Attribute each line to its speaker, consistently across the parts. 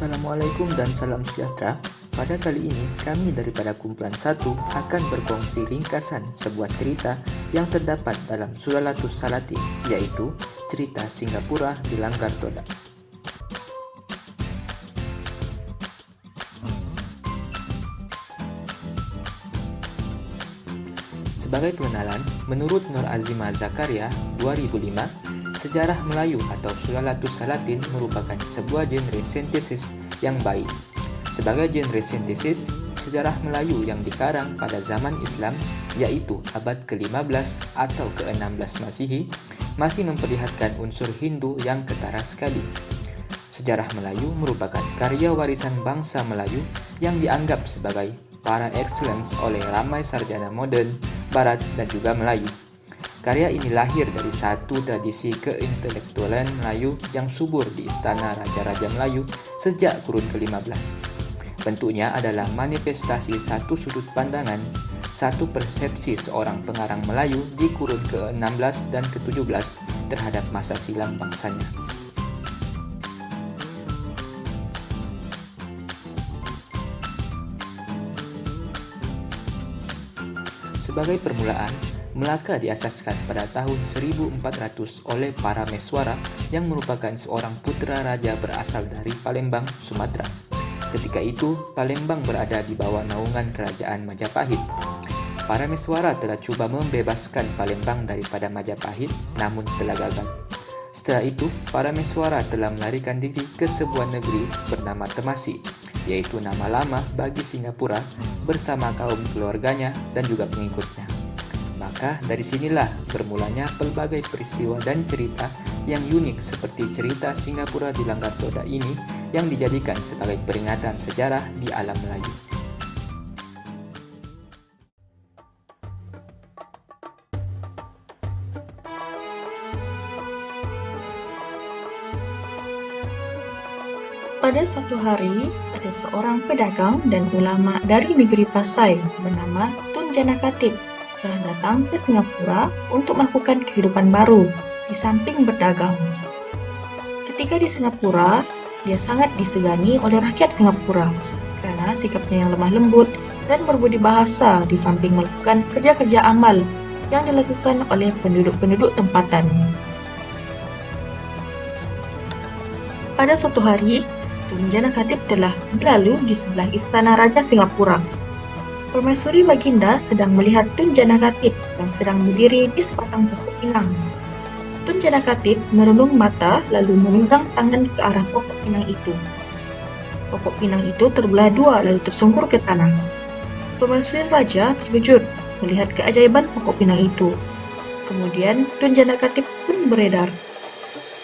Speaker 1: Assalamualaikum dan salam sejahtera. Pada kali ini, kami daripada kumpulan 1 akan berkongsi ringkasan sebuah cerita yang terdapat dalam Sulalatus Salatin, yaitu cerita Singapura di Langgar Todak. Sebagai pengenalan, menurut Nur Azimah Zakaria 2005, sejarah Melayu atau Sulalatus Salatin merupakan sebuah genre sintesis yang baik. Sebagai genre sintesis, sejarah Melayu yang dikarang pada zaman Islam, yaitu abad ke-15 atau ke-16 Masihi, masih memperlihatkan unsur Hindu yang ketara sekali. Sejarah Melayu merupakan karya warisan bangsa Melayu yang dianggap sebagai par excellence oleh ramai sarjana moden, barat, dan juga Melayu. Karya ini lahir dari satu tradisi keintelektualan Melayu yang subur di istana Raja-Raja Melayu sejak kurun ke-15. Bentuknya adalah manifestasi satu sudut pandangan, satu persepsi seorang pengarang Melayu di kurun ke-16 dan ke-17 terhadap masa silam bangsanya. Sebagai permulaan, Melaka diasaskan pada tahun 1400 oleh Parameswara yang merupakan seorang putra raja berasal dari Palembang, Sumatera. Ketika itu, Palembang berada di bawah naungan kerajaan Majapahit. Parameswara telah cuba membebaskan Palembang daripada Majapahit, namun telah gagal. Setelah itu, Parameswara telah melarikan diri ke sebuah negeri bernama Temasi, yaitu nama lama bagi Singapura, bersama kaum keluarganya dan juga pengikutnya. Maka dari sinilah bermulanya pelbagai peristiwa dan cerita yang unik seperti cerita Singapura di Langgar Todak ini yang dijadikan sebagai peringatan sejarah di alam Melayu.
Speaker 2: Pada suatu hari, ada seorang pedagang dan ulama dari negeri Pasai bernama Tun Jana Khatib telah datang ke Singapura untuk melakukan kehidupan baru di samping berdagang. Ketika di Singapura, dia sangat disegani oleh rakyat Singapura karena sikapnya yang lemah lembut dan berbudi bahasa di samping melakukan kerja-kerja amal yang dilakukan oleh penduduk-penduduk tempatan. Pada suatu hari, Tun Jana Khatib telah berlalu di sebelah istana Raja Singapura. Permaisuri Baginda sedang melihat Tun Jana Khatib yang sedang berdiri di sebatang pokok pinang. Tun Jana Khatib merenung mata lalu memegang tangan ke arah pokok pinang itu. Pokok pinang itu terbelah dua lalu tersungkur ke tanah. Permaisuri Raja terkejut melihat keajaiban pokok pinang itu. Kemudian Tun Jana Khatib pun beredar.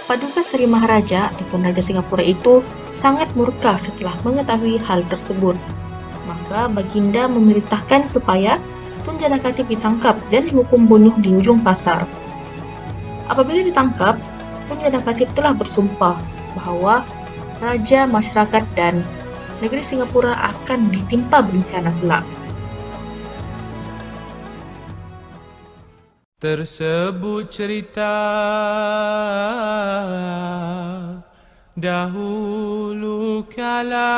Speaker 2: Paduka Seri Maharaja ataupun Raja Singapura itu sangat murka setelah mengetahui hal tersebut. Maka Baginda memerintahkan supaya Tun Jana Khatib ditangkap dan dihukum bunuh di ujung pasar. Apabila ditangkap, Tun Jana Khatib telah bersumpah bahwa raja, masyarakat, dan negeri Singapura akan ditimpa bencana kelak.
Speaker 3: Tersebut cerita dahulu kala,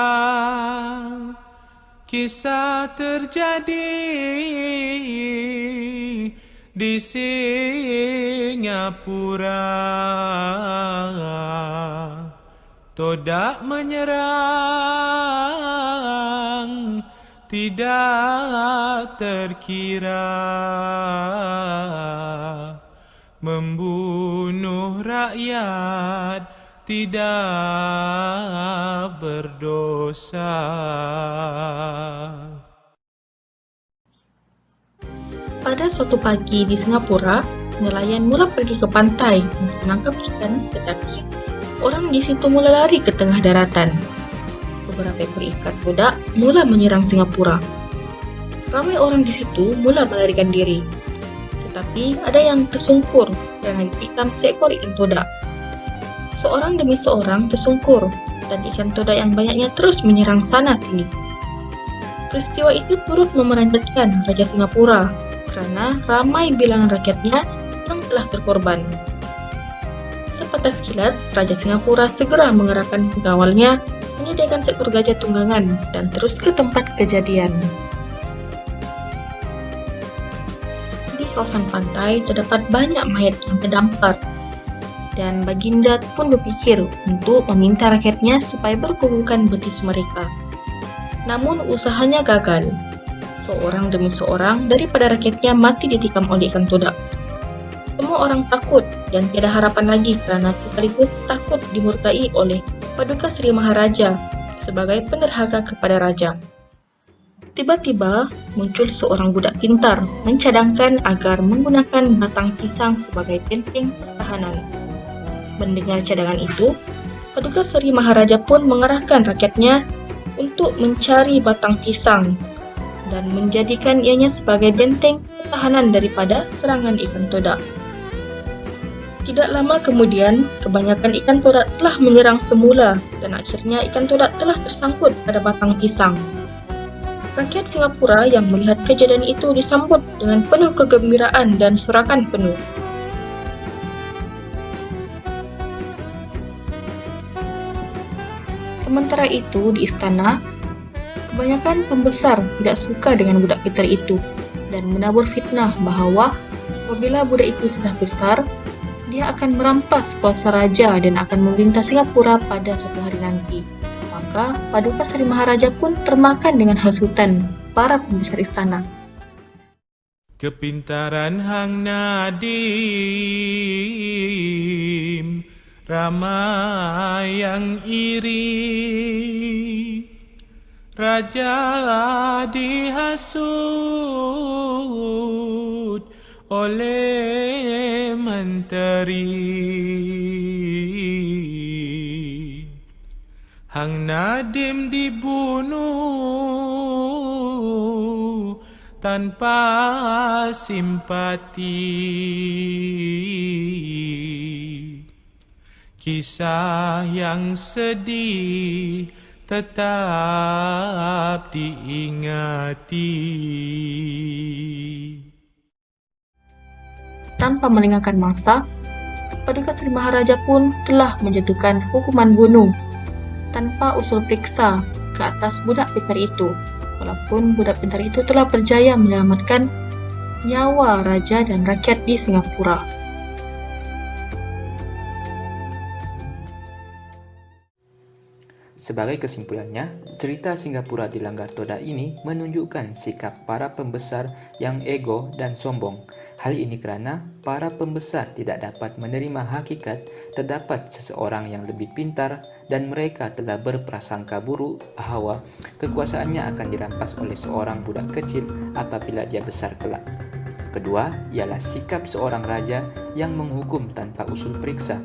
Speaker 3: kisah terjadi di Singapura. Todak menyerang, tidak terkira, membunuh rakyat tidak berdosa.
Speaker 2: Pada suatu pagi di Singapura, nelayan mula pergi ke pantai untuk menangkap ikan, tetapi orang di situ mula lari ke tengah daratan. beberapa ekor ikan todak mula menyerang Singapura. Ramai orang di situ mula melarikan diri, tetapi ada yang tersungkur dan ditikam seekor ikan todak. Seorang demi seorang tersungkur, dan ikan todak yang banyaknya terus menyerang sana-sini. Peristiwa itu turut memeranjatkan Raja Singapura, karena ramai bilangan rakyatnya yang telah terkorban. Sepatah kilat, Raja Singapura segera mengerahkan pengawalnya, menyediakan seekor gajah tunggangan, dan terus ke tempat kejadian. Di kawasan pantai terdapat banyak mayat yang terdampar, dan Baginda pun berpikir untuk meminta rakyatnya supaya berkumpulkan betis mereka. Namun usahanya gagal. Seorang demi seorang daripada rakyatnya mati ditikam oleh ikan todak. Semua orang takut dan tiada harapan lagi kerana sekaligus takut dimurkai oleh Paduka Seri Maharaja sebagai penerhaga kepada raja. Tiba-tiba muncul seorang budak pintar mencadangkan agar menggunakan batang pisang sebagai benteng pertahanan. Mendengar cadangan itu, Paduka Seri Maharaja pun mengerahkan rakyatnya untuk mencari batang pisang dan menjadikan ianya sebagai benteng pertahanan daripada serangan ikan todak. Tidak lama kemudian, kebanyakan ikan todak telah menyerang semula dan akhirnya ikan todak telah tersangkut pada batang pisang. Rakyat Singapura yang melihat kejadian itu disambut dengan penuh kegembiraan dan sorakan penuh. Sementara itu di istana, kebanyakan pembesar tidak suka dengan budak pintar itu dan menabur fitnah bahawa apabila budak itu sudah besar, dia akan merampas kuasa raja dan akan memerintah Singapura pada suatu hari nanti. Maka Paduka Seri Maharaja pun termakan dengan hasutan para pembesar istana.
Speaker 3: Kepintaran Hang Nadim, ramai yang iri. Raja dihasut oleh menteri. Hang Nadim dibunuh tanpa simpati. Kisah yang sedih tetap diingati.
Speaker 2: Tanpa melengahkan masa, Paduka Seri Maharaja pun telah menjatuhkan hukuman bunuh tanpa usul periksa ke atas budak pintar itu, walaupun budak pintar itu telah berjaya menyelamatkan nyawa raja dan rakyat di Singapura.
Speaker 1: Sebagai kesimpulannya, cerita Singapura dilanggar todak ini menunjukkan sikap para pembesar yang ego dan sombong. Hal ini kerana para pembesar tidak dapat menerima hakikat terdapat seseorang yang lebih pintar dan mereka telah berprasangka buruk bahawa kekuasaannya akan dirampas oleh seorang budak kecil apabila dia besar kelak. Kedua, ialah sikap seorang raja yang menghukum tanpa usul periksa.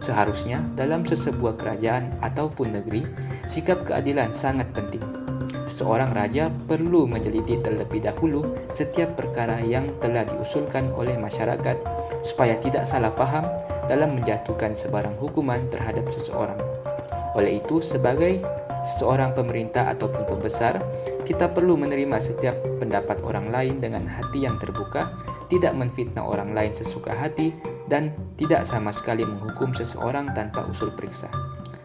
Speaker 1: Seharusnya dalam sesebuah kerajaan ataupun negeri, sikap keadilan sangat penting. Seorang raja perlu menjeliti terlebih dahulu setiap perkara yang telah diusulkan oleh masyarakat supaya tidak salah faham dalam menjatuhkan sebarang hukuman terhadap seseorang. Oleh itu, sebagai seorang pemerintah ataupun pembesar, kita perlu menerima setiap pendapat orang lain dengan hati yang terbuka, tidak menfitnah orang lain sesuka hati, dan tidak sama sekali menghukum seseorang tanpa usul periksa.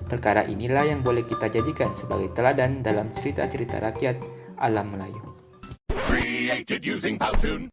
Speaker 1: Perkara inilah yang boleh kita jadikan sebagai teladan dalam cerita-cerita rakyat alam Melayu.
Speaker 4: Created using Powtoon.